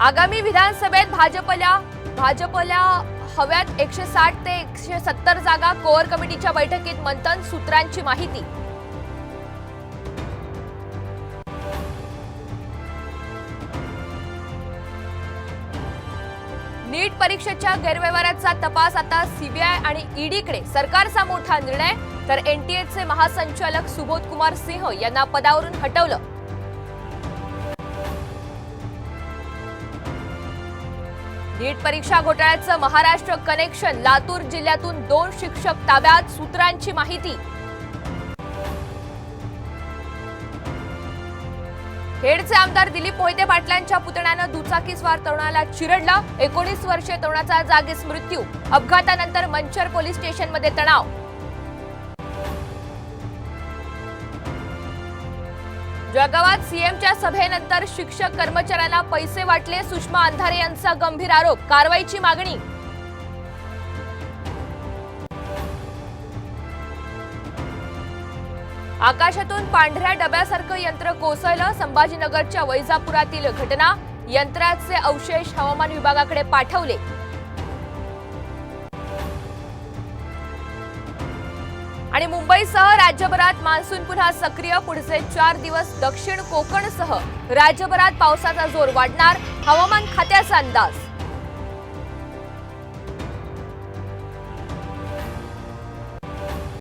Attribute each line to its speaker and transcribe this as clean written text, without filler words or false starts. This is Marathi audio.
Speaker 1: आगामी विधानसभेत भाजपला हव्यात 160 ते 170 जागा। कोर कमिटीच्या बैठकीत मंथन, सूत्रांची माहिती। नीट परीक्षेच्या गैरव्यवहाराचा तपास आता सीबीआय आणि ईडीकडे। सरकारचा मोठा निर्णय, तर एनटीएचे महासंचालक सुबोध कुमार सिंह यांना पदावरून हटवलं। नीट परीक्षा घोटाळ्याचं महाराष्ट्र कनेक्शन, लातूर जिल्ह्यातून 2 शिक्षक ताब्यात, सूत्रांची माहिती। खेडचे आमदार दिलीप मोहिते पाटलांच्या पुतण्यानं दुचाकीस्वार तरुणाला चिरडला। 19 वर्षीय तरुणाचा जागीच मृत्यू। अपघातानंतर मंचर पोलीस स्टेशनमध्ये तणाव। जळगावात सीएमच्या सभेनंतर शिक्षक कर्मचाऱ्यांना पैसे वाटले, सुषमा अंधारे यांचा गंभीर आरोप। कारवाईची मागणी। आकाशातून पांढऱ्या डब्यासारखं यंत्र कोसळलं। संभाजीनगरच्या वैजापुरातील घटना। यंत्राचे अवशेष हवामान विभागाकडे पाठवले। आणि मुंबईसह राज्यभरात मान्सून पुन्हा सक्रिय। पुढचे 4 दिवस दक्षिण कोकणसह राज्यभरात पावसाचा जोर वाढणार, हवामान खात्याचा अंदाज।